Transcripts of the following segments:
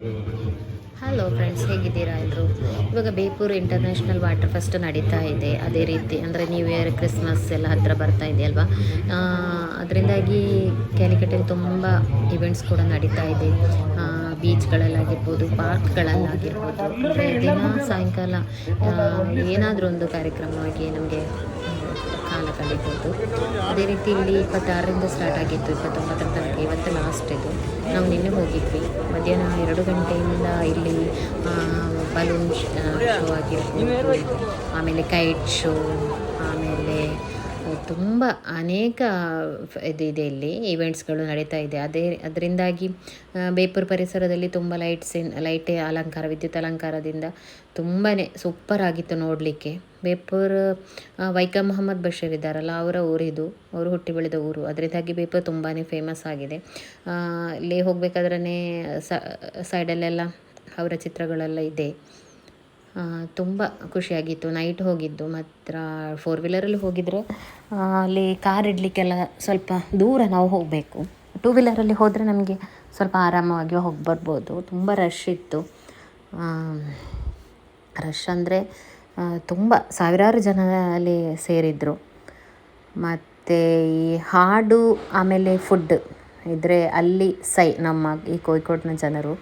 Hello friends, ಹೇಗಿದ್ದೀರಾ ಎಲ್ಲರೂ? ಇವಾಗ ಬೇಪೂರು ಇಂಟರ್ನ್ಯಾಷನಲ್ ವಾಟರ್ ಫೆಸ್ಟ್ ನಡೀತಾ ಇದೆ. ಅದೇ ರೀತಿ ಅಂದರೆ ನ್ಯೂ ಇಯರ್, ಕ್ರಿಸ್ಮಸ್ ಎಲ್ಲ ಹತ್ತಿರ ಬರ್ತಾ ಇದೆ ಅಲ್ವಾ. ಅದರಿಂದಾಗಿ ಕ್ಯಾಲಿಕಟ್ಟಲ್ಲಿ ತುಂಬ ಇವೆಂಟ್ಸ್ ಕೂಡ ನಡೀತಾ ಇದೆ. ಬೀಚ್ಗಳಲ್ಲಾಗಿರ್ಬೋದು, ಪಾರ್ಕ್ಗಳಲ್ಲಾಗಿರ್ಬೋದು. ಅಂದರೆ ದಿನ ಸಾಯಂಕಾಲ ಏನಾದರೂ ಒಂದು ಕಾರ್ಯಕ್ರಮವಾಗಿ ನಮಗೆ ಕಾಲ ಕಳೀಬೋದು. ಅದೇ ರೀತಿ ಇಲ್ಲಿ 26ರಿಂದ ಸ್ಟಾರ್ಟ್ ಆಗಿತ್ತು, 29ರ ತನಕ. ಇವತ್ತು ಲಾಸ್ಟ್ ಇದು. ನಾವು ನಿನ್ನೆ ಹೋಗಿದ್ವಿ ಮಧ್ಯಾಹ್ನ 2 ಗಂಟೆಯಿಂದ. ಇಲ್ಲಿ ಬಲೂನ್ ಶೋ ಆಗಿರ್ಬೋದು, ಆಮೇಲೆ ಕೈಟ್ ಶೋ, ಆಮೇಲೆ ತುಂಬ ಅನೇಕ ಇದೆ. ಇಲ್ಲಿ ಈವೆಂಟ್ಸ್ಗಳು ನಡೀತಾ ಇದೆ. ಅದರಿಂದಾಗಿ ಬೇಪೂರು ಪರಿಸರದಲ್ಲಿ ತುಂಬ ಲೈಟ್ ಅಲಂಕಾರ, ವಿದ್ಯುತ್ ಅಲಂಕಾರದಿಂದ ತುಂಬಾ ಸೂಪರ್ ಆಗಿತ್ತು ನೋಡಲಿಕ್ಕೆ. ಬೇಪೂರು ವೈಕಂ ಮೊಹಮ್ಮದ್ ಬಷೀರ್ ಇದ್ದಾರಲ್ಲ, ಅವರ ಊರಿದು, ಅವರು ಹುಟ್ಟಿ ಬೆಳೆದ ಊರು. ಅದರಿಂದಾಗಿ ಬೇಪೂರು ತುಂಬಾ ಫೇಮಸ್ ಆಗಿದೆ. ಇಲ್ಲಿ ಹೋಗಬೇಕಾದ್ರೇ ಸೈಡಲ್ಲೆಲ್ಲ ಅವರ ಚಿತ್ರಗಳೆಲ್ಲ ಇದೆ. ತುಂಬ ಖುಷಿಯಾಗಿತ್ತು. ನೈಟ್ ಹೋಗಿದ್ದು. ಮಾತ್ರ 4 ವೀಲರಲ್ಲಿ ಹೋಗಿದ್ರೆ ಅಲ್ಲಿ ಕಾರ್ ಇಡಲಿಕ್ಕೆಲ್ಲ ಸ್ವಲ್ಪ ದೂರ ನಾವು ಹೋಗಬೇಕು. 2 ವೀಲರಲ್ಲಿ ಹೋದರೆ ನಮಗೆ ಸ್ವಲ್ಪ ಆರಾಮವಾಗಿ ಹೋಗಿ ಬರ್ಬೋದು. ತುಂಬ ರಶ್ ಇತ್ತು. ರಶ್ ಅಂದರೆ ತುಂಬ ಸಾವಿರಾರು ಜನ ಅಲ್ಲಿ ಸೇರಿದರು. ಮತ್ತು ಈ ಹಾಡು ಆಮೇಲೆ ಫುಡ್ ಇದ್ದರೆ ಅಲ್ಲಿ ನಮ್ಮ ಈ ಕೋഴിക്കോಡಿನ ಜನರು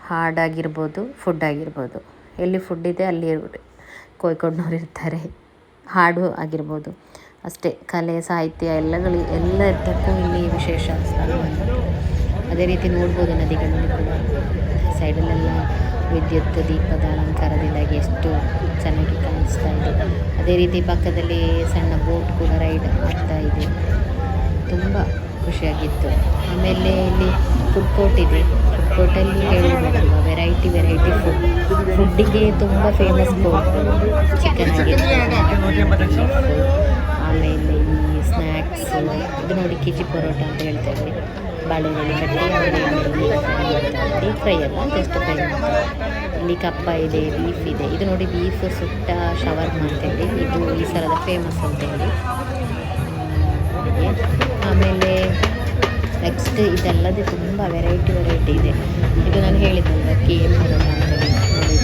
ಹಾಡಾಗಿರ್ಬೋದು, ಫುಡ್ ಆಗಿರ್ಬೋದು, ಎಲ್ಲಿ ಫುಡ್ ಇದೆ ಅಲ್ಲಿ ಕೋഴിക്കോಡಿನವ್ರು ಇರ್ತಾರೆ. ಹಾಡು ಆಗಿರ್ಬೋದು ಅಷ್ಟೇ. ಕಲೆ, ಸಾಹಿತ್ಯ ಎಲ್ಲದಕ್ಕೂ ಇಲ್ಲಿ ವಿಶೇಷ ಸ್ಥಾನಮಾನ. ಅದೇ ರೀತಿ ನೋಡ್ಬೋದು ನದಿಗಳಲ್ಲಿ ಕೂಡ ಸೈಡಲ್ಲೆಲ್ಲ ವಿದ್ಯುತ್ ದೀಪದ ಅಲಂಕಾರದಿಂದಾಗಿ ಎಷ್ಟು ಚೆನ್ನಾಗಿ ಕಾಣಿಸ್ತಾ ಇದೆ. ಅದೇ ರೀತಿ ಪಕ್ಕದಲ್ಲಿ ಸಣ್ಣ ಬೋಟ್ ಕೂಡ ರೈಡ್ ಆಗ್ತಾ ಇದೆ. ತುಂಬ ಖುಷಿಯಾಗಿತ್ತು. ಆಮೇಲೆ ಇಲ್ಲಿ ಫುಡ್ ಕೋರ್ಟ್ ಇದೆ. ಫುಡ್ ಕೋರ್ಟಲ್ಲಿ ಹೇಳಬೇಕಲ್ವ, ವೆರೈಟಿ ಫುಡ್ಡಿಗೆ ತುಂಬ ಫೇಮಸ್ ಕೋರ್ಟ್. ಚಿಕನ್ ಆಗಿರ್ಬೋದು, ಆಮೇಲೆ ಈ ಸ್ನ್ಯಾಕ್ಸ್, ಇದು ನೋಡಿ ಕಿಜಿ ಪರೋಟ ಅಂತ ಹೇಳ್ತೇವೆ. ಬಾಳೆಹಣ್ಣು ಕಟ್ಟಿ ಡೀಪ್ ಫ್ರೈ ಅಲ್ಲ, ಜಸ್ಟ್ ಫ್ರೈ. ಇಲ್ಲಿ ಕಪ್ಪ ಇದೆ, ಬೀಫ್ ಇದೆ. ಇದು ನೋಡಿ ಬೀಫ್ ಸುಟ್ಟ ಶವರ್ಮ ಅಂತೇಳಿ, ಇದು ಈ ಸಲದ ಫೇಮಸ್ ಅಂತೇಳಿ. ಆಮೇಲೆ ನೆಕ್ಸ್ಟ್ ಇದಲ್ಲದೆ ತುಂಬ ವೆರೈಟಿ ಇದೆ. ಇದು ನಾನು ಹೇಳಿದ್ದಲ್ಲ, KM ಪರೋಟ ಅಂತೇಳಿ. ನೋಡಿ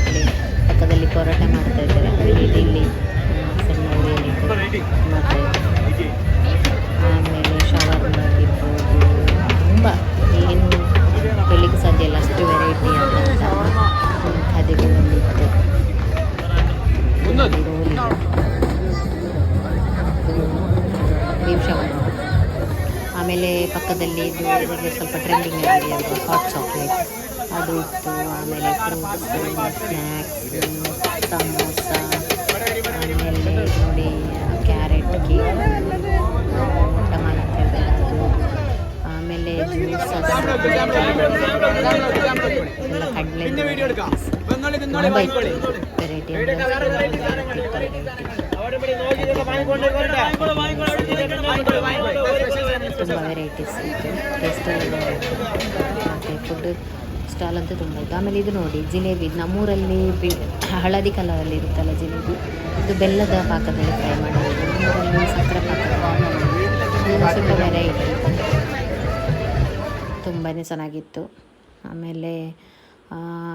ಇಲ್ಲಿ ಪಕ್ಕದಲ್ಲಿ ಪರೋಟ ಮಾಡ್ತಾ ಇದ್ದಾರೆ. ಅದೇ ರೀತಿ ಇಲ್ಲಿ ಸಣ್ಣ ಉರಿಯಲಿಟ್ಟು ಮಾಡ್ತಾ ಇದ್ದಾರೆ. ಆಮೇಲೆ ಶವರ್ಮ ಆಗಿರ್ಬೋದು, ತುಂಬ ಏನು ಹೇಳಲಿಕ್ಕೆ ಸಾಧ್ಯ ಇಲ್ಲ, ಅಷ್ಟು ವೆರೈಟಿ ಆದಂತಹ ಖಾದ್ಯಗಳಲ್ಲಿತ್ತು. Beef shawarma. ಆಮೇಲೆ ಪಕ್ಕದಲ್ಲಿ ಇದು ಇವಾಗ ಸ್ವಲ್ಪ ಟ್ರೆಂಡಿಂಗ್ ಆಗಿದೆ ಅಲ್ವಾ, ಹಾಟ್ ಚಾಕ್ಲೇಟ್, ಅದು ಇತ್ತು. ಆಮೇಲೆ ಫ್ರೂಟ್ಸ್, ಸ್ನ್ಯಾಕ್ಸ್, ಸಮೋಸ, ಆಮೇಲೆ ನೋಡಿ ಕ್ಯಾರೆಟ್ ಕೇಕ್, ಟಮಾಟ ಅದು, ಆಮೇಲೆ ಜ್ಯೂಸಸ್, ಕಡಲೆ, ತುಂಬ ಇತ್ತು ವೆರೈಟಿ. ತುಂಬ ವೆರೈಟೀಸ್ ಇತ್ತು. ಟೇಸ್ಟ್ ಮತ್ತು ಫುಡ್ ಸ್ಟಾಲ್ ಅಂತೂ ತುಂಬ ಇತ್ತು. ಆಮೇಲೆ ಇದು ನೋಡಿ ಜಿಲೇಬಿ, ನಮ್ಮೂರಲ್ಲಿ ಹಳದಿ ಕಲರಲ್ಲಿ ಇರುತ್ತಲ್ಲ ಜಿಲೇಬಿ, ಇದು ಬೆಲ್ಲದ ಪಾಕದಲ್ಲಿ ಫ್ರೈ ಮಾಡಿರೋದು. ನಮ್ಮೂರಲ್ಲಿ ಸಕ್ಕರೆ ಪಾಕದಲ್ಲಿ ಸ್ವಲ್ಪ ವೆರೈಟಿ, ತುಂಬಾ ಚೆನ್ನಾಗಿತ್ತು. ಆಮೇಲೆ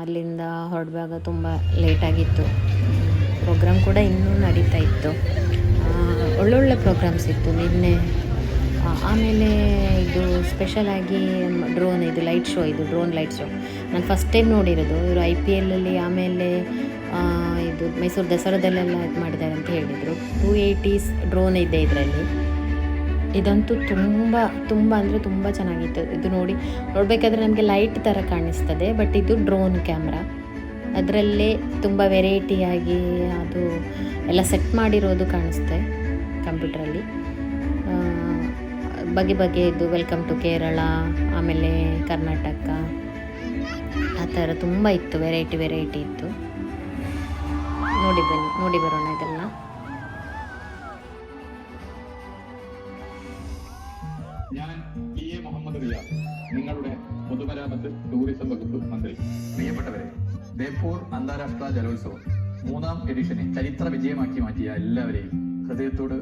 ಅಲ್ಲಿಂದ ಹೊರಡುವಾಗ ತುಂಬ ಲೇಟಾಗಿತ್ತು. ಪ್ರೋಗ್ರಾಮ್ ಕೂಡ ಇನ್ನೂ ನಡೀತಾ ಇತ್ತು. ಒಳ್ಳೊಳ್ಳೆ ಪ್ರೋಗ್ರಾಮ್ಸ್ ಇತ್ತು ನಿನ್ನೆ. ಆಮೇಲೆ ಇದು ಸ್ಪೆಷಲಾಗಿ ಇದು ಲೈಟ್ ಶೋ, ಇದು ಡ್ರೋನ್ ಲೈಟ್ ಶೋ ನಾನು ಫಸ್ಟ್ ಟೈಮ್ ನೋಡಿರೋದು. ಇವರು IPLಲ್ಲಿ ಆಮೇಲೆ ಇದು ಮೈಸೂರು ದಸರಾದಲ್ಲೆಲ್ಲ ಇದು ಮಾಡಿದ್ದಾರೆ ಅಂತ ಹೇಳಿದರು. 280 ಡ್ರೋನ್ ಇದೆ ಇದರಲ್ಲಿ. ಇದಂತೂ ತುಂಬ ಅಂದರೆ ತುಂಬ ಚೆನ್ನಾಗಿತ್ತು. ಇದು ನೋಡಬೇಕಾದ್ರೆ ನಮಗೆ ಲೈಟ್ ಥರ ಕಾಣಿಸ್ತದೆ, ಬಟ್ ಇದು ಡ್ರೋನ್ ಕ್ಯಾಮ್ರಾ. ಅದರಲ್ಲೇ ತುಂಬ ವೆರೈಟಿಯಾಗಿ ಅದು ಎಲ್ಲ ಸೆಟ್ ಮಾಡಿರೋದು ಕಾಣಿಸ್ತೆ ಕಂಪ್ಯೂಟ್ರಲ್ಲಿ. ಬಗೆದು ವೆಲ್ಕಮ್ ಟು ಕೇರಳ, ಆಮೇಲೆ ಕರ್ನಾಟಕ, ಆ ಥರ ತುಂಬ ಇತ್ತು. ವೆರೈಟಿ ಇತ್ತು. ನೋಡಿ ಬರೋಣ ಇದೆಲ್ಲ. ഞാൻ PA മുഹമ്മദ് റിയാസ്, നിങ്ങളുടെ പൊതുമരാമത്ത് ടൂറിസം വകുപ്പ് മന്ത്രി. പ്രിയപ്പെട്ടവരെ, ബേപ്പൂർ അന്താരാഷ്ട്ര ജലോത്സവം 3ാം എഡിഷനെ ചരിത്ര വിജയമാക്കി മാറ്റിയ എല്ലാവരെയും ഹൃദയത്തോട്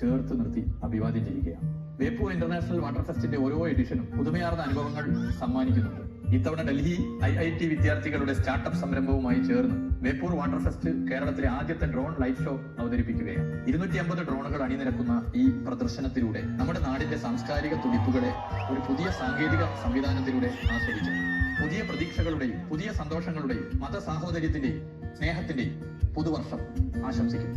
ചേർത്ത് നിർത്തി അഭിവാദ്യം ചെയ്യുകയാണ്. ബേപ്പൂർ ഇന്റർനാഷണൽ വാട്ടർ ഫെസ്റ്റിന്റെ ഓരോ എഡിഷനും പുതുമയാർന്ന അനുഭവങ്ങൾ സമ്മാനിക്കുന്നുണ്ട്. ഇത്തവണ ഡൽഹി IIT വിദ്യാർത്ഥികളുടെ സ്റ്റാർട്ടപ്പ് സംരംഭവുമായി ചേർന്ന് ബേപ്പൂർ വാട്ടർ ഫെസ്റ്റ് കേരളത്തിലെ ആദ്യത്തെ ഡ്രോൺ ലൈറ്റ് ഷോ അവതരിപ്പിക്കുകയാണ്. 250 ഡ്രോണുകൾ അണിനിരക്കുന്ന ഈ പ്രദർശനത്തിലൂടെ നമ്മുടെ നാടിന്റെ സാംസ്കാരിക തുടിപ്പുകളെ ഒരു പുതിയ സാങ്കേതിക സംവിധാനത്തിലൂടെ ആസ്വദിക്കും. പുതിയ പ്രതീക്ഷകളുടെയും പുതിയ സന്തോഷങ്ങളുടെയും മതസാഹോദര്യത്തിന്റെയും സ്നേഹത്തിന്റെയും പുതുവർഷം ആശംസിക്കും.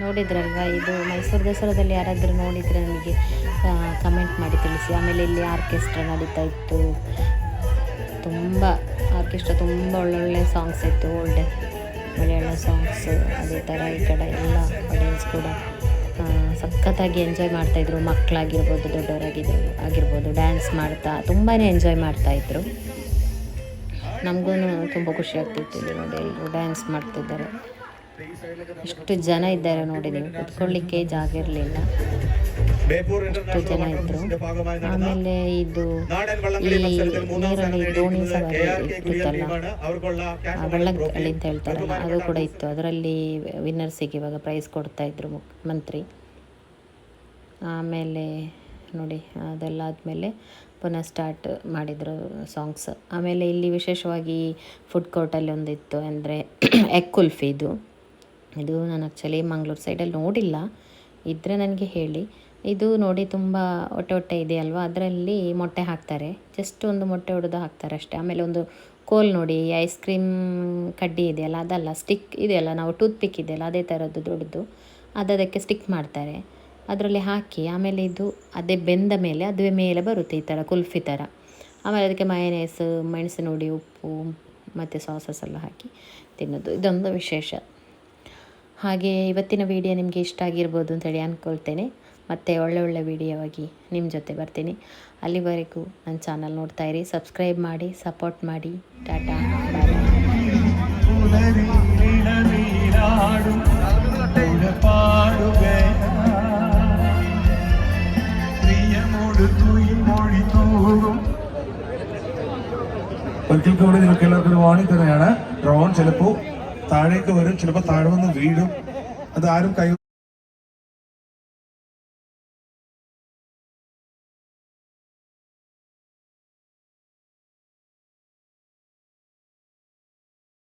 ನೋಡಿದ್ರಲ್ವಾ, ಇದು ಮೈಸೂರು ದಸರಾದಲ್ಲಿ ಯಾರಾದರೂ ನೋಡಿದರೆ ನನಗೆ ಕಮೆಂಟ್ ಮಾಡಿ ತಿಳಿಸಿ. ಆಮೇಲೆ ಇಲ್ಲಿ ಆರ್ಕೆಸ್ಟ್ರಾ ನಡೀತಾ ಇತ್ತು, ತುಂಬ ಆರ್ಕೆಸ್ಟ್ರಾ, ತುಂಬ ಒಳ್ಳೊಳ್ಳೆ ಸಾಂಗ್ಸ್ ಇತ್ತು, ಒಳ್ಳೆ ಸಾಂಗ್ಸ್. ಅದೇ ಥರ ಈ ಕಡೆ ಎಲ್ಲ ಆಡಿಯನ್ಸ್ ಕೂಡ ಸಖತ್ತಾಗಿ ಎಂಜಾಯ್ ಮಾಡ್ತಾಯಿದ್ರು. ಮಕ್ಕಳಾಗಿರ್ಬೋದು, ಆಗಿರ್ಬೋದು, ಡ್ಯಾನ್ಸ್ ಮಾಡ್ತಾ ತುಂಬಾ ಎಂಜಾಯ್ ಮಾಡ್ತಾಯಿದ್ರು. ನಮಗೂ ತುಂಬ ಖುಷಿ ಆಗ್ತಿತ್ತು ಇಲ್ಲಿ ನೋಡಿ, ಎಲ್ಲರೂ ಡ್ಯಾನ್ಸ್ ಮಾಡ್ತಿದ್ದಾರೆ. ಎಷ್ಟು ಜನ ಇದ್ದಾರೆ ನೋಡಿ, ನೀವು ಕುತ್ಕೊಳ್ಳಿಕ್ಕೆ ಜಾಗ ಇರಲಿಲ್ಲ, ಎಷ್ಟು ಜನ ಇದ್ದರು. ಆಮೇಲೆ ಇದು ಈ ನೀರಲ್ಲಿ ದೋಣಿ ಸವಾರಿ ಇರುತ್ತಲ್ಲ, ವಳ್ಳಂಗಳಿ ಅಂತ ಹೇಳ್ತಾರಲ್ಲ, ಅದು ಕೂಡ ಇತ್ತು. ಅದರಲ್ಲಿ ವಿನ್ನರ್ಸಿಗೆ ಇವಾಗ ಪ್ರೈಸ್ ಕೊಡ್ತಾಯಿದ್ರು ಮುಖ್ಯಮಂತ್ರಿ. ಆಮೇಲೆ ನೋಡಿ, ಅದೆಲ್ಲ ಆದಮೇಲೆ ಪುನಃ ಸ್ಟಾರ್ಟ್ ಮಾಡಿದರು ಸಾಂಗ್ಸ್. ಆಮೇಲೆ ಇಲ್ಲಿ ವಿಶೇಷವಾಗಿ ಫುಡ್ ಕೋರ್ಟಲ್ಲಿ ಒಂದಿತ್ತು, ಅಂದರೆ ಎಗ್ ಕುಲ್ಫಿ. ಇದು ನಾನು ಆ್ಯಕ್ಚುಲಿ ಮಂಗಳೂರು ಸೈಡಲ್ಲಿ ನೋಡಿಲ್ಲ, ಇದ್ದರೆ ನನಗೆ ಹೇಳಿ. ಇದು ನೋಡಿ ತುಂಬ ಹೊಟ್ಟೆ ಇದೆಯಲ್ವ, ಅದರಲ್ಲಿ ಮೊಟ್ಟೆ ಹಾಕ್ತಾರೆ, ಜಸ್ಟ್ ಒಂದು ಮೊಟ್ಟೆ ಹೊಡೆದು ಹಾಕ್ತಾರೆ ಅಷ್ಟೇ. ಆಮೇಲೆ ಒಂದು ಕೋಲ್ ನೋಡಿ, ಐಸ್ ಕ್ರೀಮ್ ಕಡ್ಡಿ ಇದೆಯಲ್ಲ, ಅದಲ್ಲ, ಸ್ಟಿಕ್ ಇದೆಯಲ್ಲ, ನಾವು ಟೂತ್ ಪಿಕ್ ಇದೆಯಲ್ಲ ಅದೇ ಥರದ್ದು ದೊಡ್ಡದು, ಅದಕ್ಕೆ ಸ್ಟಿಕ್ ಮಾಡ್ತಾರೆ. ಅದರಲ್ಲಿ ಹಾಕಿ ಆಮೇಲೆ ಇದು ಅದೇ ಬೆಂದ ಮೇಲೆ ಅದುವೇ ಮೇಲೆ ಬರುತ್ತೆ ಈ ಥರ ಕುಲ್ಫಿ ಥರ. ಆಮೇಲೆ ಅದಕ್ಕೆ ಮಯನೇಸು, ಮೆಣಸಿನ ಹುಡಿ, ಉಪ್ಪು ಮತ್ತು ಸಾಸಸ್ ಎಲ್ಲ ಹಾಕಿ ತಿನ್ನೋದು, ಇದೊಂದು ವಿಶೇಷ. ಹಾಗೆ ಇವತ್ತಿನ ವಿಡಿಯೋ ನಿಮಗೆ ಇಷ್ಟ ಆಗಿರ್ಬೋದು ಅಂತೇಳಿ ಅಂದ್ಕೊಳ್ತೇನೆ. ಮತ್ತು ಒಳ್ಳೆ ವಿಡಿಯೋ ಆಗಿ ನಿಮ್ಮ ಜೊತೆ ಬರ್ತೀನಿ. ಅಲ್ಲಿವರೆಗೂ ನನ್ನ ಚಾನಲ್ ನೋಡ್ತಾಯಿರಿ, ಸಬ್ಸ್ಕ್ರೈಬ್ ಮಾಡಿ, ಸಪೋರ್ಟ್ ಮಾಡಿ. ಟಾಟಾ, ಬಾಯ್. ഒരിക്കൽ കൂടി നിങ്ങൾക്ക് എല്ലാവർക്കും ഒരു വാണിംഗ് തന്നെയാണ്. ഡ്രോൺ ചിലപ്പോൾ താഴേക്ക് വരും, ചിലപ്പോൾ താഴെ വന്ന് വീഴും. അത് ആരും കൈ